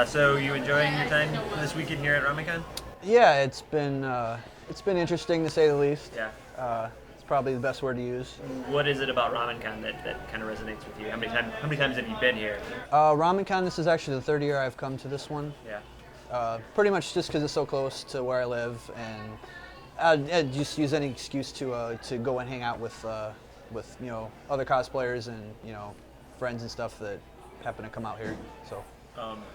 So you enjoying your time this weekend here at Ramencon? Yeah, it's been interesting to say the least. Yeah. It's probably the best word to use. What is it about Ramencon that kind of resonates with you? How many times have you been here? Ramencon, this is actually the third year I've come to this one. Yeah. Pretty much just because it's so close to where I live, and I'd just use any excuse to go and hang out with other cosplayers and friends and stuff that happen to come out here.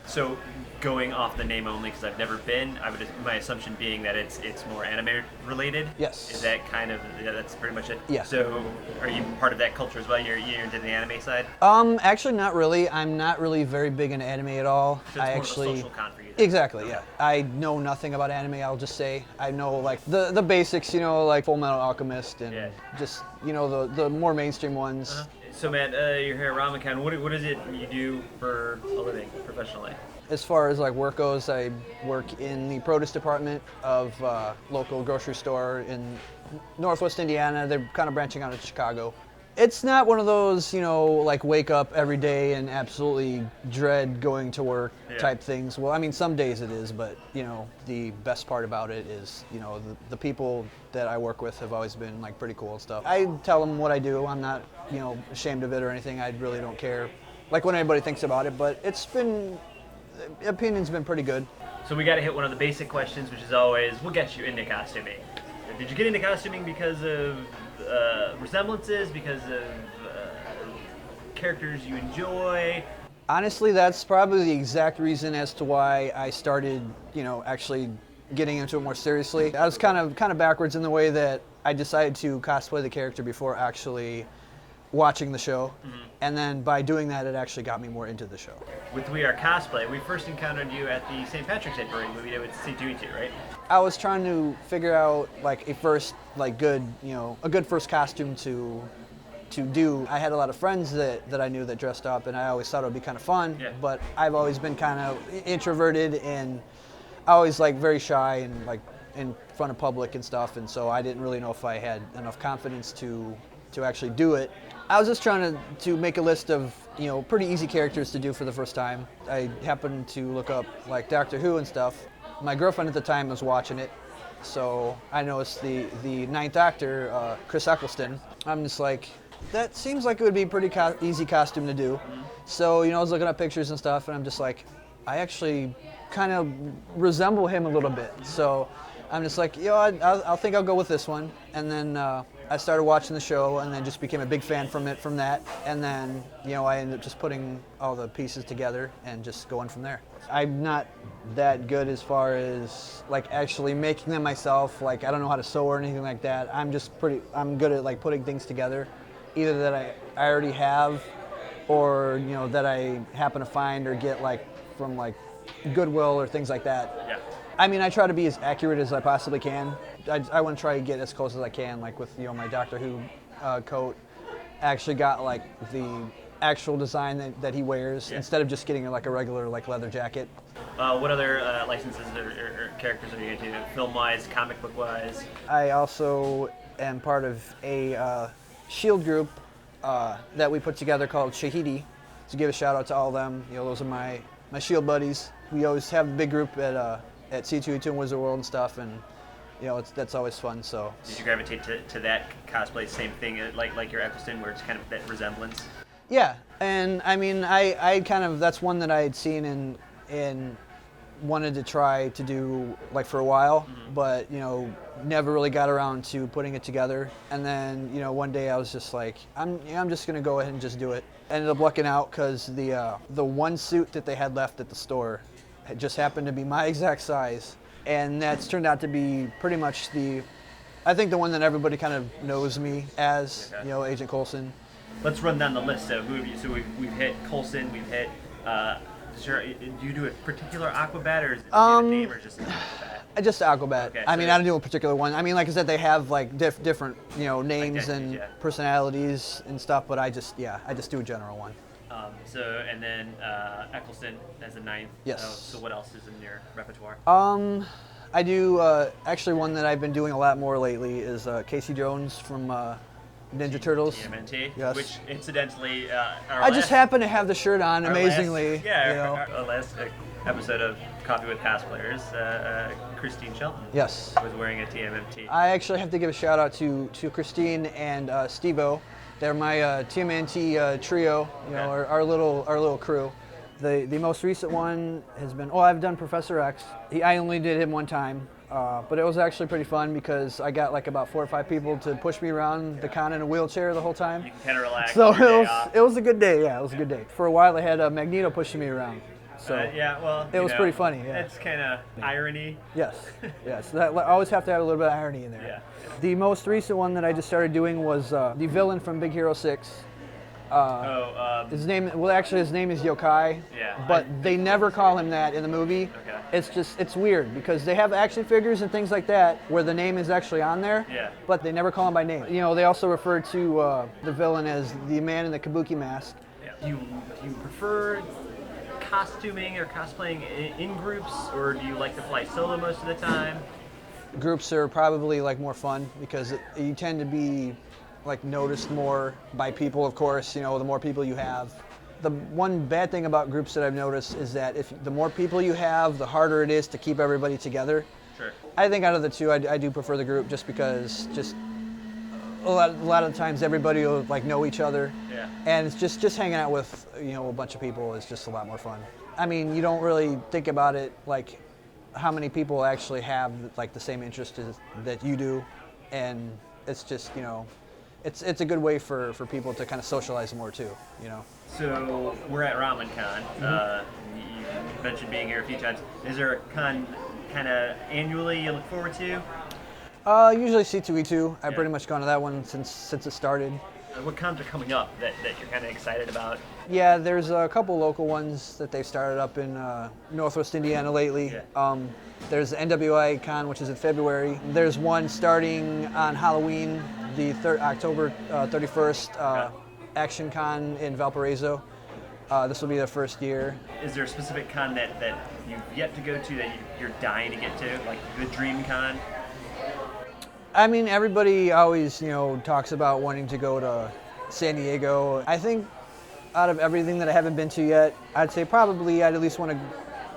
So going off the name only, because I've never been, my assumption being that it's more anime related. Yes. Is that kind of that's pretty much it? Yeah. So are you part of that culture as well? You're into the anime side? Actually not really. I'm not really very big into anime at all. So it's more of a social con for you. Exactly, yeah. I know nothing about anime, I'll just say. I know like the basics, like Full Metal Alchemist and just the more mainstream ones. Uh-huh. So Matt, you're here at Ramencon. What is it you do for a living professionally? As far as like work goes, I work in the produce department of local grocery store in Northwest Indiana. They're kind of branching out to Chicago. It's not one of those, like wake up every day and absolutely dread going to work type things. Well, I mean, some days it is, but the best part about it is, the people that I work with have always been like pretty cool and stuff. I tell them what I do. I'm not, ashamed of it or anything. I really don't care, like what anybody thinks about it. But opinion's been pretty good. So we got to hit one of the basic questions, which is always, what gets you into costuming? Did you get into costuming because of resemblances, because of characters you enjoy? Honestly, that's probably the exact reason as to why I started, actually getting into it more seriously. I was kind of backwards in the way that I decided to cosplay the character before actually watching the show, and then by doing that, it actually got me more into the show. With We Are Cosplay, we first encountered you at the St. Patrick's Day parade we did with C2E2, right? I was trying to figure out like a first, like good, a good first costume to do. I had a lot of friends that I knew that dressed up, and I always thought it would be kind of fun. Yeah. But I've always been kind of introverted, and I always like very shy and like in front of public and stuff, and so I didn't really know if I had enough confidence to actually do it. I was just trying to make a list of pretty easy characters to do for the first time. I happened to look up like Doctor Who and stuff. My girlfriend at the time was watching it, so I noticed the Ninth Doctor, Chris Eccleston. I'm just like, that seems like it would be a pretty easy costume to do. So I was looking up pictures and stuff, and I'm just like, I actually kind of resemble him a little bit. So I'm just like, I think I'll go with this one. And then I started watching the show, and then just became a big fan from that. And then, I ended up just putting all the pieces together and just going from there. I'm not that good as far as like actually making them myself. Like I don't know how to sew or anything like that. I'm good at like putting things together, either that I already have, or that I happen to find or get like from like Goodwill or things like that. Yeah. I mean, I try to be as accurate as I possibly can. I want to try to get as close as I can, like with my Doctor Who coat. I actually got like the actual design that he wears instead of just getting like a regular like leather jacket. What other licenses or characters are you into, film-wise, comic book-wise? I also am part of a shield group that we put together called Shahidi. To give a shout out to all of them, those are my shield buddies. We always have a big group at C2E2 and Wizard World and stuff, and that's always fun. So did you gravitate to that cosplay, same thing like your Eccleston, where it's kind of that resemblance? Yeah, and I mean, I kind of, that's one that I had seen and wanted to try to do like for a while, but never really got around to putting it together. And then one day I was just like, I'm just gonna go ahead and just do it. Ended up lucking out because the one suit that they had left at the store it just happened to be my exact size, and that's turned out to be pretty much I think the one that everybody kind of knows me as, Agent Coulson. Let's run down the list of who have you. So we've hit Coulson, we've hit. Do you do a particular Aquabat, or is it a name, or just an Aquabat? Just Aquabat. Okay, I mean, I don't do a particular one. I mean, like I said, they have like different, names and personalities and stuff, but I just do a general one. And then Eccleston as the ninth. Yes. So what else is in your repertoire? I do, actually one that I've been doing a lot more lately is Casey Jones from Ninja Turtles. TMNT, Yes. which incidentally, I just happen to have the shirt on, amazingly. Our last episode of Coffee with Cosplayers, Christine Shelton Yes. was wearing a TMNT. I actually have to give a shout out to Christine and Steve-O. They're my TMNT trio, our little crew. The most recent one has been, I've done Professor X. I only did him one time, but it was actually pretty fun because I got like about 4 or 5 people to push me around the con in a wheelchair the whole time. You can kind of relax. So it was a good day. Yeah, it was a good day. For a while, I had Magneto pushing me around. So it was pretty funny. Yeah. It's kind of irony. Yes. I always have to have a little bit of irony in there. Yeah. The most recent one that I just started doing was the villain from Big Hero 6. His name is Yokai. Yeah. But they never call him that in the movie. Okay. It's weird because they have action figures and things like that where the name is actually on there. Yeah. But they never call him by name. They also refer to the villain as the man in the kabuki mask. Yeah. Do you prefer costuming or cosplaying in groups, or do you like to fly solo most of the time? Groups are probably like more fun because you tend to be like noticed more by people, of course, the more people you have. The one bad thing about groups that I've noticed is that the more people you have, the harder it is to keep everybody together. Sure. I think out of the two, I do prefer the group just because a lot of the times everybody will like know each other. Yeah. And it's just hanging out with, a bunch of people is just a lot more fun. I mean, you don't really think about it like how many people actually have like the same interests that you do, and it's just it's a good way for people to kind of socialize more too. So we're at Ramencon. You mentioned being here a few times. Is there a con kind of annually you look forward to? Usually C2E2. I've pretty much gone to that one since it started. What cons are coming up that you're kind of excited about? Yeah, there's a couple local ones that they've started up in Northwest Indiana lately. Yeah. There's the NWI Con, which is in February. There's one starting on Halloween, the October 31st, Action Con in Valparaiso. This will be the first year. Is there a specific con that you've yet to go to that you're dying to get to, like the Dream Con? I mean, everybody always, talks about wanting to go to San Diego. I think out of everything that I haven't been to yet, I'd say probably I'd at least want to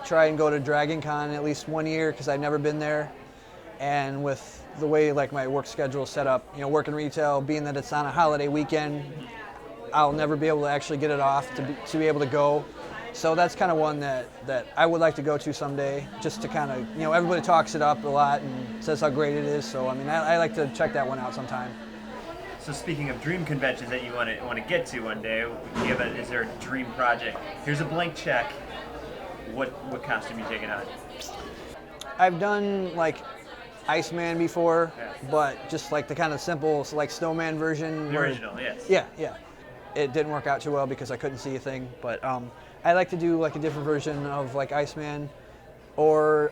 try and go to Dragon Con at least one year because I've never been there. And with the way like my work schedule is set up, working retail, being that it's on a holiday weekend, I'll never be able to actually get it off to be able to go. So that's kind of one that I would like to go to someday, just to kind of, everybody talks it up a lot and says how great it is. So I mean, I like to check that one out sometime. So speaking of dream conventions that you want to get to one day, is there a dream project? Here's a blank check. What costume you taking on? I've done like Iceman before, but just like the kind of simple like snowman version. The original, yes. Yeah. It didn't work out too well because I couldn't see a thing, but I like to do like a different version of like Iceman, or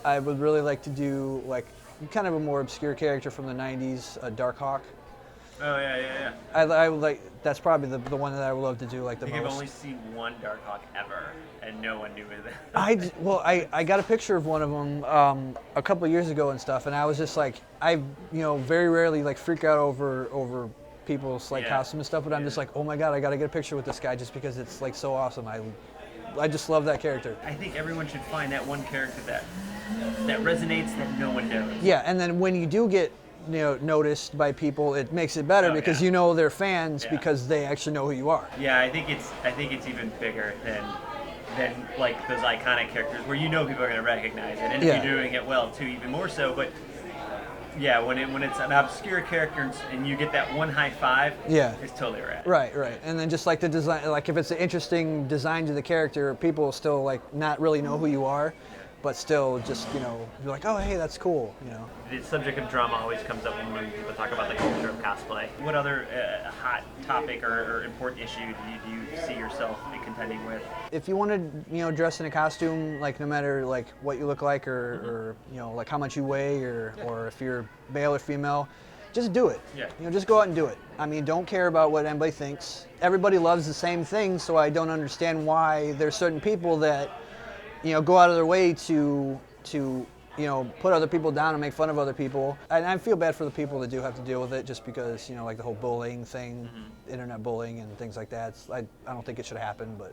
I would really like to do like kind of a more obscure character from the 90s, Darkhawk. Oh yeah. I would like, that's probably the one that I would love to do like the I most. think I've only seen one Darkhawk ever, and no one knew it. I got a picture of one of them a couple of years ago and stuff, and I was just like, I very rarely like freak out over people's like costume and stuff, but I'm just like, oh my god, I gotta get a picture with this guy just because it's like so awesome. I just love that character. I think everyone should find that one character that resonates that no one knows. Yeah, and then when you do get noticed by people, it makes it better because they're fans because they actually know who you are. Yeah, I think it's even bigger than like those iconic characters where people are going to recognize it, and if you're doing it well too, even more so. But yeah, when it's an obscure character and you get that one high five, it's totally rad. Right. And then just like the design, like if it's an interesting design to the character, people still like not really know who you are, but still just you're like, oh hey, that's cool. The subject of drama always comes up when people talk about the culture of cosplay. What other hot topic or important issue do you see yourself contending with? If you want to dress in a costume, like no matter like what you look like or like how much you weigh or if you're male or female, just do it. Yeah. Just go out and do it. I mean, don't care about what anybody thinks. Everybody loves the same thing, so I don't understand why there's certain people that go out of their way to you know, put other people down and make fun of other people. And I feel bad for the people that do have to deal with it, just because, you know, like the whole bullying thing, internet bullying and things like that. I don't think it should happen, but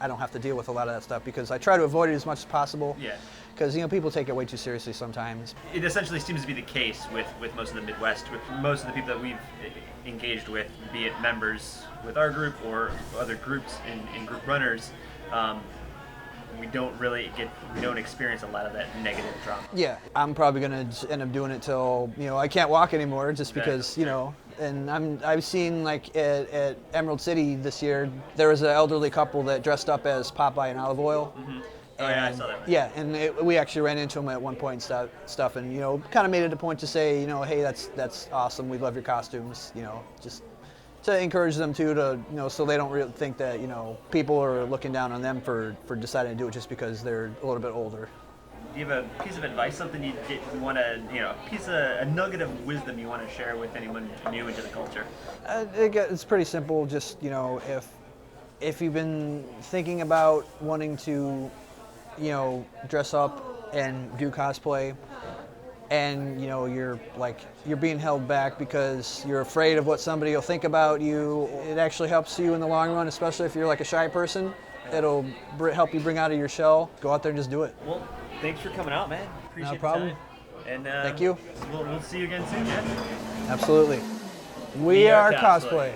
I don't have to deal with a lot of that stuff because I try to avoid it as much as possible. Yeah. Because, you know, people take it way too seriously sometimes. It essentially seems to be the case with most of the Midwest, with most of the people that we've engaged with, be it members with our group or other groups in group runners. We don't experience a lot of that negative drama. Yeah, I'm probably gonna end up doing it till, you know, I can't walk anymore, just because, you know. And I've seen, like, at Emerald City this year, there was an elderly couple that dressed up as Popeye and Olive Oil. Oh yeah, I saw that one. Yeah, and we actually ran into them at one point and stuff, and, you know, kind of made it a point to say, you know, hey, that's awesome. We love your costumes. You know, just to encourage them too, to, you know, so they don't really think that, you know, people are looking down on them for deciding to do it just because they're a little bit older. Do you have a piece of advice, something you want to, you know, a nugget of wisdom you want to share with anyone new into the culture? It's pretty simple. Just, you know, if you've been thinking about wanting to, you know, dress up and do cosplay, and, you know, you're being held back because you're afraid of what somebody will think about you, it actually helps you in the long run, especially if you're like a shy person. It'll help you bring out of your shell. Go out there and just do it. Well, thanks for coming out, man. Appreciate No problem. the time. And thank you. We'll see you again soon, yeah? Absolutely. We are Cosplay.